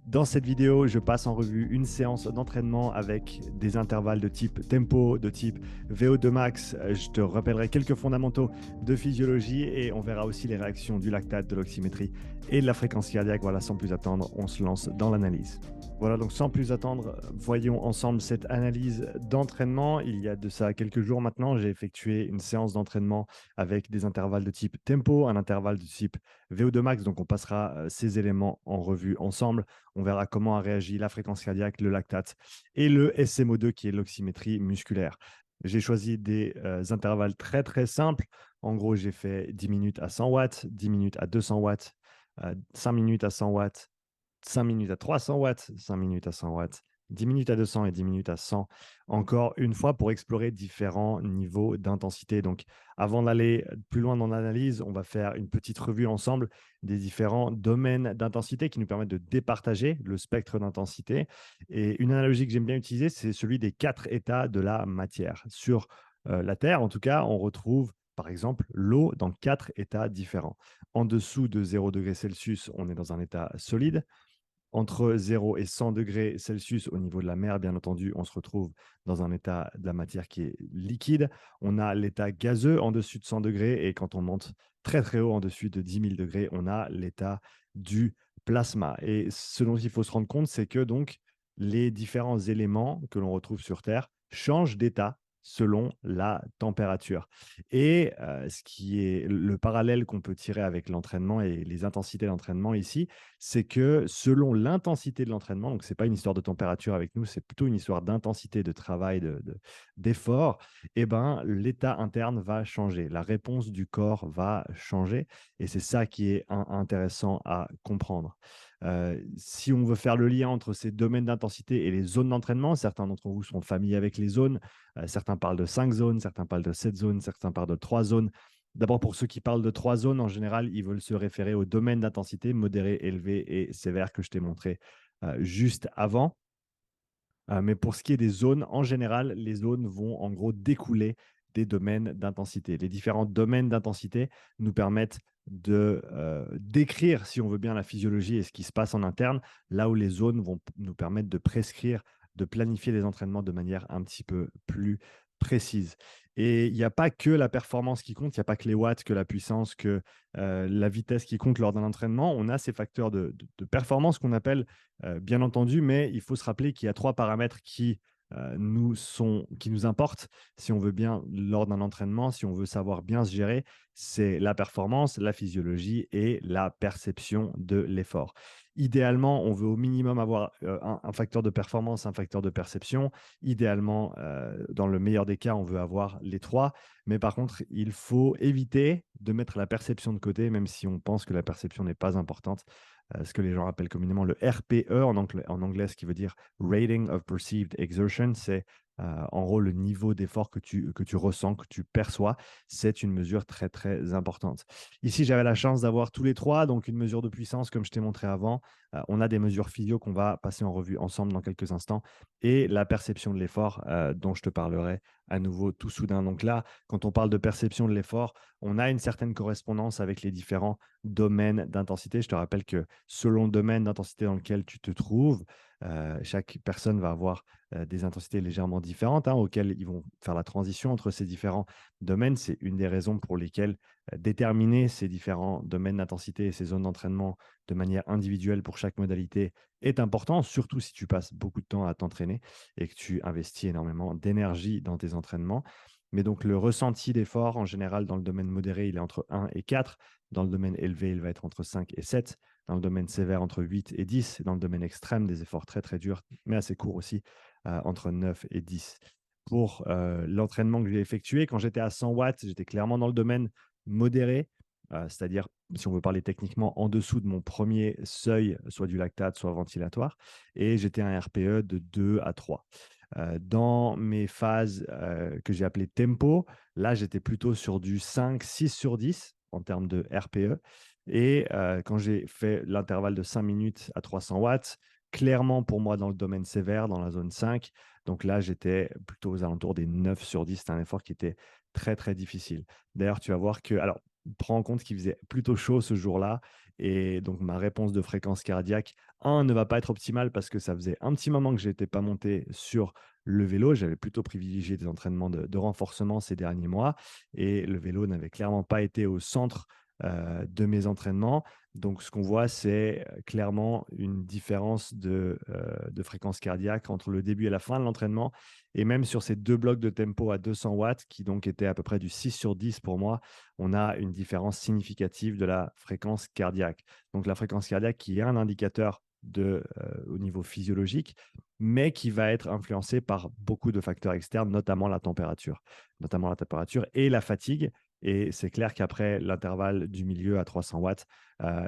Dans cette vidéo, je passe en revue une séance d'entraînement avec des intervalles de type tempo, de type VO2 max. Je te rappellerai quelques fondamentaux de physiologie et on verra aussi les réactions du lactate, de l'oxymétrie et de la fréquence cardiaque. Voilà, sans plus attendre, on se lance dans l'analyse. Voilà, donc sans plus attendre, voyons ensemble cette analyse d'entraînement. Il y a de ça quelques jours maintenant, j'ai effectué une séance d'entraînement avec des intervalles de type tempo, un intervalle de type VO2 max. Donc on passera ces éléments en revue ensemble. On verra comment a réagi la fréquence cardiaque, le lactate et le SMO2 qui est l'oxymétrie musculaire. J'ai choisi des intervalles très très simples. En gros, j'ai fait 10 minutes à 100 watts, 10 minutes à 200 watts, 5 minutes à 100 watts, 5 minutes à 300 watts, 5 minutes à 100 watts, 10 minutes à 200 et 10 minutes à 100. Encore une fois, pour explorer différents niveaux d'intensité. Donc, avant d'aller plus loin dans l'analyse, on va faire une petite revue ensemble des différents domaines d'intensité qui nous permettent de départager le spectre d'intensité. Et une analogie que j'aime bien utiliser, c'est celui des 4 états de la matière. Sur la Terre, en tout cas, on retrouve par exemple l'eau dans 4 états différents. En dessous de 0 degré Celsius, on est dans un état solide. Entre 0 et 100 degrés Celsius au niveau de la mer, bien entendu, on se retrouve dans un état de la matière qui est liquide. On a l'état gazeux en dessus de 100 degrés et quand on monte très très haut en dessus de 10 000 degrés, on a l'état du plasma. Et ce dont il faut se rendre compte, c'est que donc les différents éléments que l'on retrouve sur Terre changent d'état selon la température. Et ce qui est le parallèle qu'on peut tirer avec l'entraînement et les intensités d'entraînement ici, c'est que selon l'intensité de l'entraînement, donc ce n'est pas une histoire de température avec nous, c'est plutôt une histoire d'intensité de travail, d'effort, eh ben, l'état interne va changer, la réponse du corps va changer, et c'est ça qui est intéressant à comprendre. Si on veut faire le lien entre ces domaines d'intensité et les zones d'entraînement, certains d'entre vous sont familiers avec les zones, certains parlent de 5 zones, certains parlent de 7 zones, certains parlent de 3 zones. D'abord, pour ceux qui parlent de 3 zones, en général, ils veulent se référer au domaine d'intensité modéré, élevé et sévère que je t'ai montré juste avant. Mais pour ce qui est des zones, en général, les zones vont en gros découler des domaines d'intensité. Les différents domaines d'intensité nous permettent de décrire, si on veut bien, la physiologie et ce qui se passe en interne, là où les zones vont nous permettre de prescrire, de planifier les entraînements de manière un petit peu plus précise. Et il n'y a pas que la performance qui compte, il n'y a pas que les watts, que la puissance, que la vitesse qui compte lors d'un entraînement. On a ces facteurs de performance qu'on appelle bien entendu, mais il faut se rappeler qu'il y a 3 paramètres qui nous importent si on veut bien lors d'un entraînement, si on veut savoir bien se gérer, c'est la performance, la physiologie et la perception de l'effort. Idéalement, on veut au minimum avoir un facteur de performance, un facteur de perception. Idéalement, dans le meilleur des cas, on veut avoir les 3. Mais par contre, il faut éviter de mettre la perception de côté, même si on pense que la perception n'est pas importante. Ce que les gens appellent communément le RPE en anglais, ce qui veut dire Rating of Perceived Exertion, c'est en gros le niveau d'effort que tu ressens, que tu perçois. C'est une mesure très, très importante. Ici, j'avais la chance d'avoir tous les 3, donc une mesure de puissance, comme je t'ai montré avant. On a des mesures physio qu'on va passer en revue ensemble dans quelques instants, et la perception de l'effort dont je te parlerai à nouveau tout soudain. Donc là, quand on parle de perception de l'effort, on a une certaine correspondance avec les différents domaines d'intensité. Je te rappelle que selon le domaine d'intensité dans lequel tu te trouves, chaque personne va avoir des intensités légèrement différentes auxquelles ils vont faire la transition entre ces différents domaines. C'est une des raisons pour lesquelles déterminer ces différents domaines d'intensité et ces zones d'entraînement de manière individuelle pour chaque modalité est important, surtout si tu passes beaucoup de temps à t'entraîner et que tu investis énormément d'énergie dans tes entraînements. Mais donc, le ressenti d'effort, en général, dans le domaine modéré, il est entre 1 et 4. Dans le domaine élevé, il va être entre 5 et 7. Dans le domaine sévère, entre 8 et 10. Et dans le domaine extrême, des efforts très, très durs, mais assez courts aussi, entre 9 et 10. Pour l'entraînement que j'ai effectué, quand j'étais à 100 watts, j'étais clairement dans le domaine modéré, c'est-à-dire, si on veut parler techniquement, en dessous de mon premier seuil, soit du lactate, soit ventilatoire. Et j'étais à un RPE de 2 à 3. Dans mes phases que j'ai appelées tempo, là, j'étais plutôt sur du 5, 6 sur 10 en termes de RPE. Et quand j'ai fait l'intervalle de 5 minutes à 300 watts, clairement pour moi dans le domaine sévère, dans la zone 5, donc là, j'étais plutôt aux alentours des 9 sur 10. C'était un effort qui était très, très difficile. D'ailleurs, tu vas voir que, alors, prends en compte qu'il faisait plutôt chaud ce jour-là Et donc, ma réponse de fréquence cardiaque, ne va pas être optimale parce que ça faisait un petit moment que je n'étais pas monté sur le vélo. J'avais plutôt privilégié des entraînements de renforcement ces derniers mois et le vélo n'avait clairement pas été au centre de mes entraînements. Donc, ce qu'on voit, c'est clairement une différence de fréquence cardiaque entre le début et la fin de l'entraînement. Et même sur ces 2 blocs de tempo à 200 watts, qui donc étaient à peu près du 6 sur 10 pour moi, on a une différence significative de la fréquence cardiaque. Donc, la fréquence cardiaque qui est un indicateur au niveau physiologique, mais qui va être influencé par beaucoup de facteurs externes, notamment la température et la fatigue. Et c'est clair qu'après l'intervalle du milieu à 300 watts,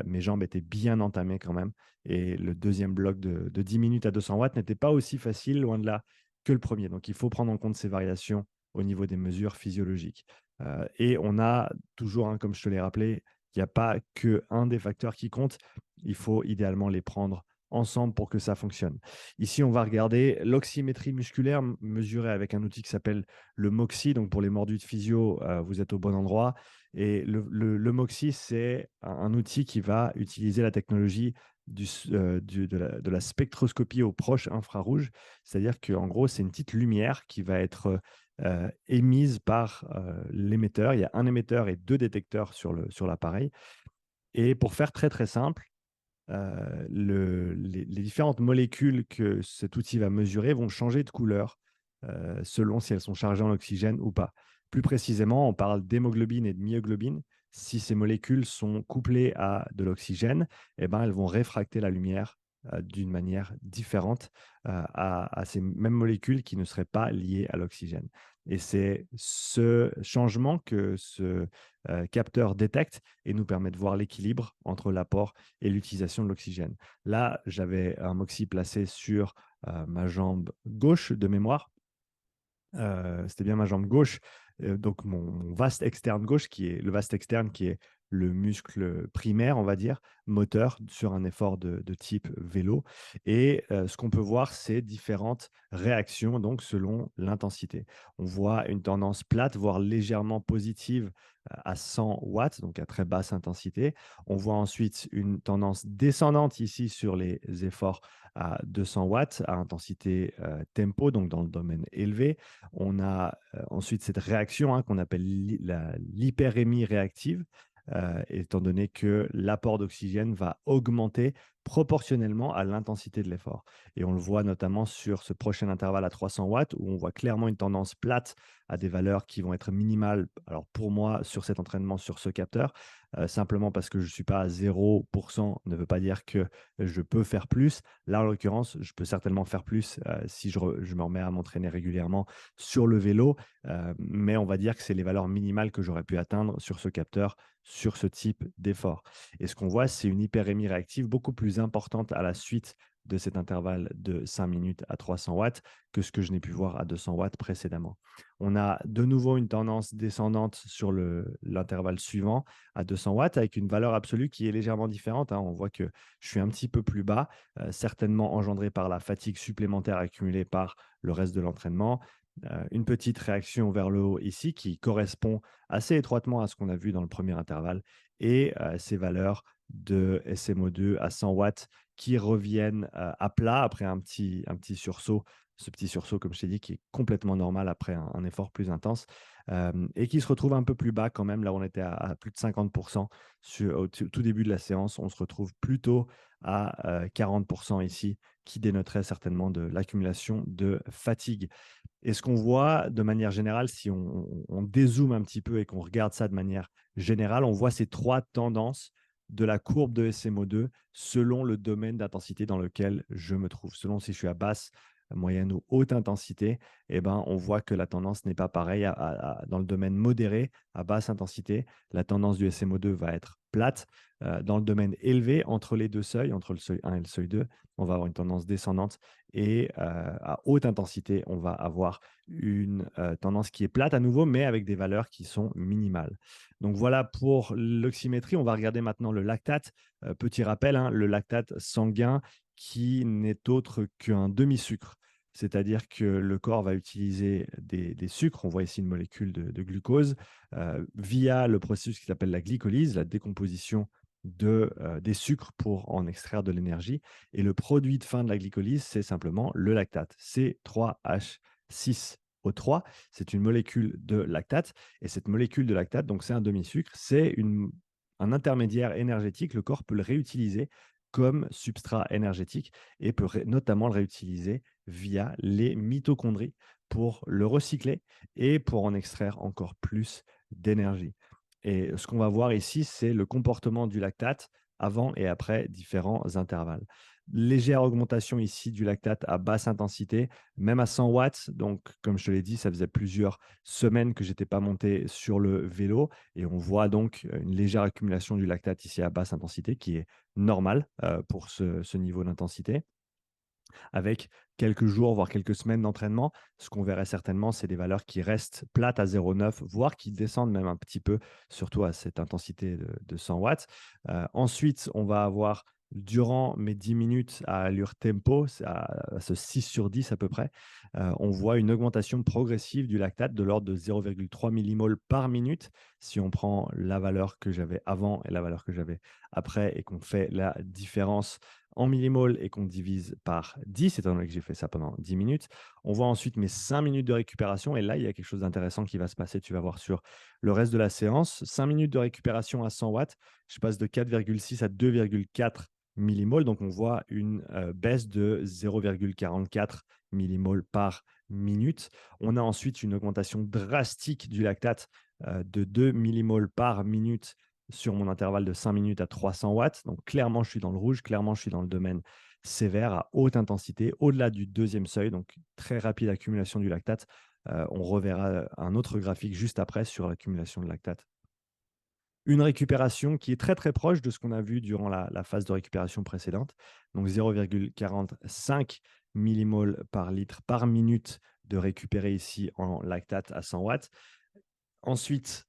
mes jambes étaient bien entamées quand même. Et le deuxième bloc de 10 minutes à 200 watts n'était pas aussi facile, loin de là, que le premier. Donc, il faut prendre en compte ces variations au niveau des mesures physiologiques. Et on a toujours, hein, comme je te l'ai rappelé, il n'y a pas qu'un des facteurs qui compte. Il faut idéalement les prendre ensemble pour que ça fonctionne. Ici, on va regarder l'oxymétrie musculaire mesurée avec un outil qui s'appelle le MOXIE. Donc, pour les mordus de physio, vous êtes au bon endroit. Et le MOXIE, c'est un outil qui va utiliser la technologie de la spectroscopie au proche infrarouge. C'est-à-dire qu'en gros, c'est une petite lumière qui va être émise par l'émetteur. Il y a un émetteur et 2 détecteurs sur l'appareil. Et pour faire très, très simple, les différentes molécules que cet outil va mesurer vont changer de couleur selon si elles sont chargées en oxygène ou pas. Plus précisément, on parle d'hémoglobine et de myoglobine. Si ces molécules sont couplées à de l'oxygène, eh ben, elles vont réfracter la lumière d'une manière différente à ces mêmes molécules qui ne seraient pas liées à l'oxygène. Et c'est ce changement que ce capteur détecte et nous permet de voir l'équilibre entre l'apport et l'utilisation de l'oxygène. Là, j'avais un MOXIE placé sur ma jambe gauche de mémoire. C'était bien ma jambe gauche, donc mon vaste externe gauche, qui est le vaste externe, qui est le muscle primaire, on va dire, moteur sur un effort de type vélo. Et ce qu'on peut voir, c'est différentes réactions, donc selon l'intensité. On voit une tendance plate, voire légèrement positive à 100 watts, donc à très basse intensité. On voit ensuite une tendance descendante ici sur les efforts à 200 watts, à intensité tempo, donc dans le domaine élevé. On a ensuite cette réaction qu'on appelle l'hyperémie réactive, étant donné que l'apport d'oxygène va augmenter proportionnellement à l'intensité de l'effort. Et on le voit notamment sur ce prochain intervalle à 300 watts, où on voit clairement une tendance plate à des valeurs qui vont être minimales. Alors pour moi, sur cet entraînement, sur ce capteur, simplement parce que je ne suis pas à 0% ne veut pas dire que je peux faire plus. Là, en l'occurrence, je peux certainement faire plus si je me remets à m'entraîner régulièrement sur le vélo, mais on va dire que c'est les valeurs minimales que j'aurais pu atteindre sur ce capteur, sur ce type d'effort. Et ce qu'on voit, c'est une hyperémie réactive beaucoup plus importante à la suite de cet intervalle de 5 minutes à 300 watts que ce que je n'ai pu voir à 200 watts précédemment. On a de nouveau une tendance descendante sur l'intervalle suivant à 200 watts avec une valeur absolue qui est légèrement différente. On voit que je suis un petit peu plus bas, certainement engendré par la fatigue supplémentaire accumulée par le reste de l'entraînement. Une petite réaction vers le haut ici qui correspond assez étroitement à ce qu'on a vu dans le premier intervalle et ces valeurs de SMO2 à 100 watts qui reviennent à plat après un petit sursaut. Ce petit sursaut, comme je t'ai dit, qui est complètement normal après un effort plus intense et qui se retrouve un peu plus bas quand même. Là, on était à plus de 50% au tout début de la séance. On se retrouve plutôt à 40% ici, qui dénoterait certainement de l'accumulation de fatigue. Et ce qu'on voit de manière générale, si on dézoome un petit peu et qu'on regarde ça de manière générale, on voit ces 3 tendances de la courbe de SMO2 selon le domaine d'intensité dans lequel je me trouve. Selon si je suis à basse, moyenne ou haute intensité, eh ben, on voit que la tendance n'est pas pareille. Dans le domaine modéré, à basse intensité, la tendance du SMO2 va être plate. Dans le domaine élevé, entre les deux seuils, entre le seuil 1 et le seuil 2, on va avoir une tendance descendante. Et à haute intensité, on va avoir une tendance qui est plate à nouveau, mais avec des valeurs qui sont minimales. Donc voilà pour l'oxymétrie. On va regarder maintenant le lactate. Petit rappel, le lactate sanguin qui n'est autre qu'un demi-sucre. C'est-à-dire que le corps va utiliser des sucres, on voit ici une molécule de glucose, via le processus qui s'appelle la glycolyse, la décomposition des sucres pour en extraire de l'énergie. Et le produit de fin de la glycolyse, c'est simplement le lactate, C3H6O3. C'est une molécule de lactate. Et cette molécule de lactate, donc c'est un demi-sucre, c'est un intermédiaire énergétique. Le corps peut le réutiliser comme substrat énergétique et peut notamment le réutiliser via les mitochondries pour le recycler et pour en extraire encore plus d'énergie. Et ce qu'on va voir ici, c'est le comportement du lactate avant et après différents intervalles. Légère augmentation ici du lactate à basse intensité, même à 100 watts. Donc, comme je te l'ai dit, ça faisait plusieurs semaines que je n'étais pas monté sur le vélo. Et on voit donc une légère accumulation du lactate ici à basse intensité, qui est normal pour ce niveau d'intensité, avec quelques jours, voire quelques semaines d'entraînement. Ce qu'on verrait certainement, c'est des valeurs qui restent plates à 0,9, voire qui descendent même un petit peu, surtout à cette intensité de 100 watts. Ensuite, on va avoir, durant mes 10 minutes à allure tempo, à ce 6 sur 10 à peu près, on voit une augmentation progressive du lactate de l'ordre de 0,3 millimoles par minute. Si on prend la valeur que j'avais avant et la valeur que j'avais après et qu'on fait la différence en millimoles et qu'on divise par 10, étant donné que j'ai fait ça pendant 10 minutes. On voit ensuite mes 5 minutes de récupération. Et là, il y a quelque chose d'intéressant qui va se passer. Tu vas voir sur le reste de la séance. 5 minutes de récupération à 100 watts. Je passe de 4,6 à 2,4 millimoles. Donc, on voit une baisse de 0,44 millimoles par minute. On a ensuite une augmentation drastique du lactate de 2 millimoles par minute sur mon intervalle de 5 minutes à 300 watts. Donc, clairement, je suis dans le rouge. Clairement, je suis dans le domaine sévère à haute intensité, au-delà du deuxième seuil. Donc, très rapide accumulation du lactate. On reverra un autre graphique juste après sur l'accumulation de lactate. Une récupération qui est très, très proche de ce qu'on a vu durant la phase de récupération précédente. Donc, 0,45 millimoles par litre par minute de récupérer ici en lactate à 100 watts. Ensuite,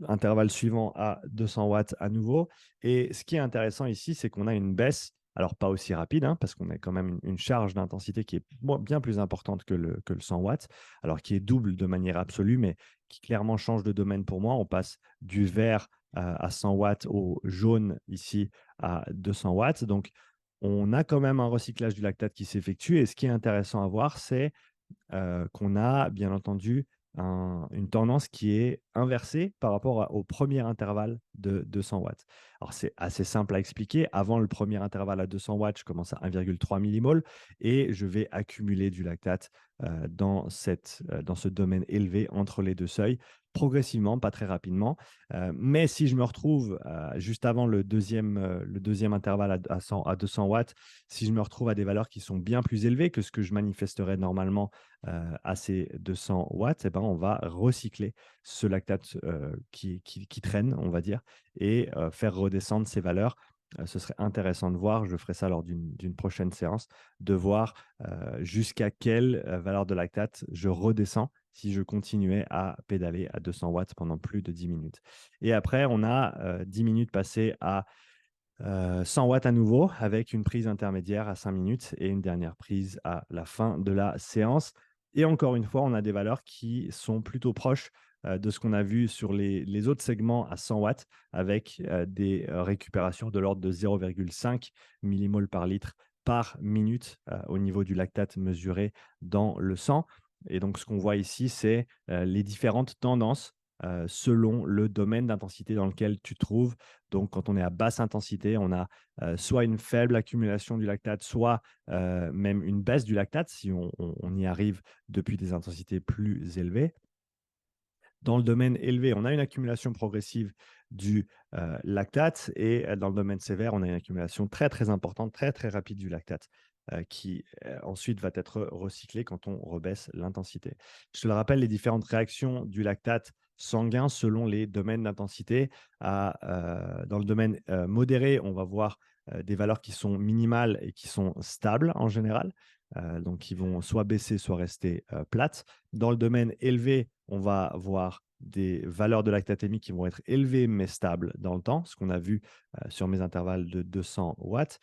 intervalle suivant à 200 watts à nouveau. Et ce qui est intéressant ici, c'est qu'on a une baisse, alors pas aussi rapide, hein, parce qu'on a quand même une charge d'intensité qui est bien plus importante que le 100 watts, alors qui est double de manière absolue, mais qui clairement change de domaine pour moi. On passe du vert à 100 watts au jaune ici à 200 watts. Donc, on a quand même un recyclage du lactate qui s'effectue. Et ce qui est intéressant à voir, c'est qu'on a bien entendu une tendance qui est inversée par rapport au premier intervalle de 200 watts. Alors, c'est assez simple à expliquer. Avant le premier intervalle à 200 watts, je commence à 1,3 millimoles et je vais accumuler du lactate dans ce domaine élevé entre les deux seuils, progressivement, pas très rapidement. Mais si je me retrouve juste avant le deuxième intervalle à 200 watts, si je me retrouve à des valeurs qui sont bien plus élevées que ce que je manifesterais normalement à ces 200 watts, eh ben, on va recycler ce lactate qui traîne, on va dire, et faire redescendre ces valeurs. Ce serait intéressant de voir, je ferai ça lors d'une prochaine séance, de voir jusqu'à quelle valeur de lactate je redescends si je continuais à pédaler à 200 watts pendant plus de 10 minutes. Et après, on a 10 minutes passées à 100 watts à nouveau, avec une prise intermédiaire à 5 minutes et une dernière prise à la fin de la séance. Et encore une fois, on a des valeurs qui sont plutôt proches de ce qu'on a vu sur les autres segments à 100 watts, avec des récupérations de l'ordre de 0,5 millimoles par litre par minute au niveau du lactate mesuré dans le sang. Et donc, ce qu'on voit ici, c'est les différentes tendances selon le domaine d'intensité dans lequel tu te trouves. Donc, quand on est à basse intensité, on a soit une faible accumulation du lactate, soit même une baisse du lactate si on y arrive depuis des intensités plus élevées. Dans le domaine élevé, on a une accumulation progressive du lactate et dans le domaine sévère, on a une accumulation très, très importante, très, très rapide du lactate qui ensuite va être recyclé quand on rebaisse l'intensité. Je te le rappelle, les différentes réactions du lactate sanguin selon les domaines d'intensité. Dans le domaine modéré, on va voir des valeurs qui sont minimales et qui sont stables en général, donc qui vont soit baisser, soit rester plates. Dans le domaine élevé, on va voir des valeurs de lactatémie qui vont être élevées mais stables dans le temps, ce qu'on a vu sur mes intervalles de 200 watts.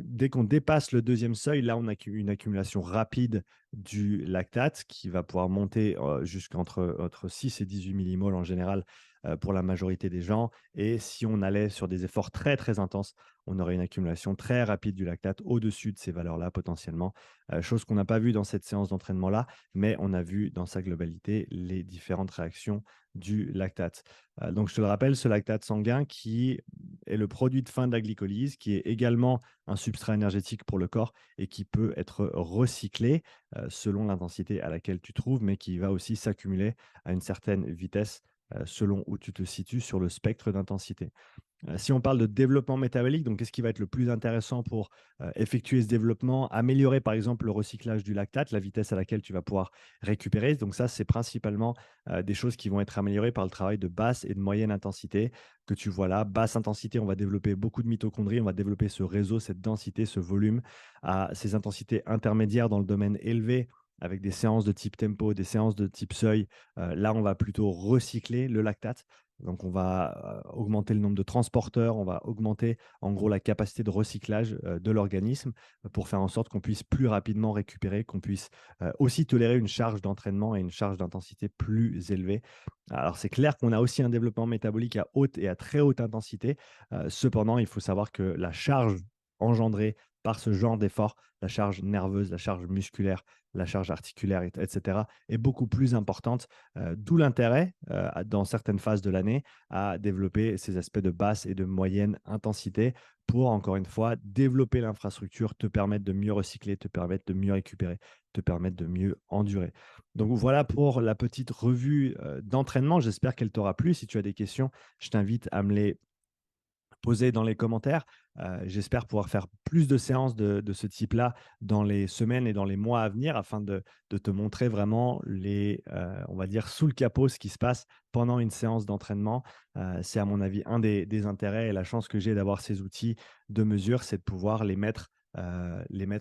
Dès qu'on dépasse le deuxième seuil, là, on a une accumulation rapide du lactate qui va pouvoir monter jusqu'entre 6 et 18 millimoles en général pour la majorité des gens. Et si on allait sur des efforts très, très intenses, on aurait une accumulation très rapide du lactate au-dessus de ces valeurs-là potentiellement, chose qu'on n'a pas vue dans cette séance d'entraînement-là, mais on a vu dans sa globalité les différentes réactions du lactate. Donc je te le rappelle, ce lactate sanguin qui est le produit de fin de la glycolyse, qui est également un substrat énergétique pour le corps et qui peut être recyclé selon l'intensité à laquelle tu trouves, mais qui va aussi s'accumuler à une certaine vitesse selon où tu te situes sur le spectre d'intensité. Si on parle de développement métabolique, donc qu'est-ce qui va être le plus intéressant pour effectuer ce développement? Améliorer par exemple le recyclage du lactate, la vitesse à laquelle tu vas pouvoir récupérer. Donc ça, c'est principalement des choses qui vont être améliorées par le travail de basse et de moyenne intensité que tu vois là. Basse intensité, on va développer beaucoup de mitochondries, on va développer ce réseau, cette densité, ce volume. À ces intensités intermédiaires dans le domaine élevé, avec des séances de type tempo, des séances de type seuil, là, on va plutôt recycler le lactate. Donc, on va augmenter le nombre de transporteurs, on va augmenter en gros la capacité de recyclage de l'organisme pour faire en sorte qu'on puisse plus rapidement récupérer, qu'on puisse aussi tolérer une charge d'entraînement et une charge d'intensité plus élevée. Alors, c'est clair qu'on a aussi un développement métabolique à haute et à très haute intensité. Cependant, il faut savoir que la charge engendrée par ce genre d'effort, la charge nerveuse, la charge musculaire, la charge articulaire, etc., est beaucoup plus importante. D'où l'intérêt, dans certaines phases de l'année, à développer ces aspects de basse et de moyenne intensité pour, encore une fois, développer l'infrastructure, te permettre de mieux recycler, te permettre de mieux récupérer, te permettre de mieux endurer. Donc voilà pour la petite revue d'entraînement. J'espère qu'elle t'aura plu. Si tu as des questions, je t'invite à me les poser dans les commentaires. J'espère pouvoir faire plus de séances de ce type-là dans les semaines et dans les mois à venir afin de te montrer vraiment on va dire, sous le capot, ce qui se passe pendant une séance d'entraînement. C'est à mon avis un des intérêts et la chance que j'ai d'avoir ces outils de mesure, c'est de pouvoir les mettre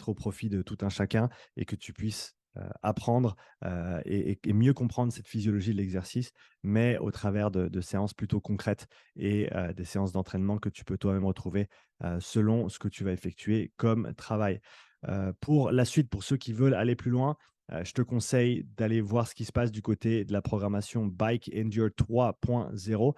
au profit de tout un chacun et que tu puisses apprendre et mieux comprendre cette physiologie de l'exercice, mais au travers de séances plutôt concrètes et des séances d'entraînement que tu peux toi-même retrouver selon ce que tu vas effectuer comme travail. Pour la suite, pour ceux qui veulent aller plus loin, je te conseille d'aller voir ce qui se passe du côté de la programmation Bike Endure 3.0.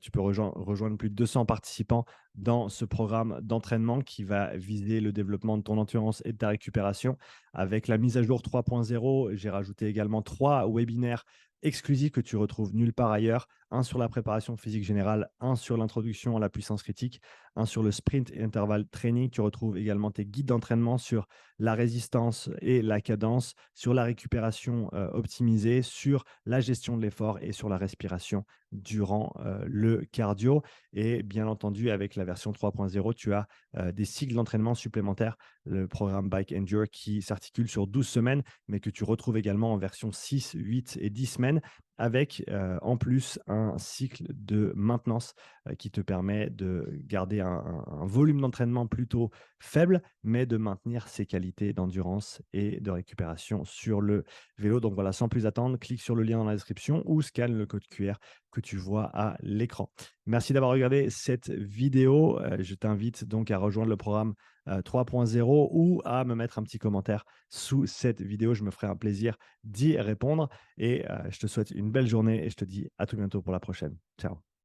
Tu peux rejoindre plus de 200 participants dans ce programme d'entraînement qui va viser le développement de ton endurance et de ta récupération. Avec la mise à jour 3.0, j'ai rajouté également 3 webinaires exclusifs que tu retrouves nulle part ailleurs. Un sur la préparation physique générale, un sur l'introduction à la puissance critique, un sur le sprint et intervalle training. Tu retrouves également tes guides d'entraînement sur la résistance et la cadence, sur la récupération optimisée, sur la gestion de l'effort et sur la respiration durant le cardio. Et bien entendu, avec la version 3.0, tu as des cycles d'entraînement supplémentaires, le programme Bike Endure qui s'articule sur 12 semaines, mais que tu retrouves également en version 6, 8 et 10 semaines, avec en plus un cycle de maintenance qui te permet de garder un volume d'entraînement plutôt faible, mais de maintenir ses qualités d'endurance et de récupération sur le vélo. Donc voilà, sans plus attendre, clique sur le lien dans la description ou scanne le code QR que tu vois à l'écran. Merci d'avoir regardé cette vidéo. Je t'invite donc à rejoindre le programme 3.0 ou à me mettre un petit commentaire sous cette vidéo. Je me ferai un plaisir d'y répondre et je te souhaite une belle journée et je te dis à tout bientôt pour la prochaine. Ciao.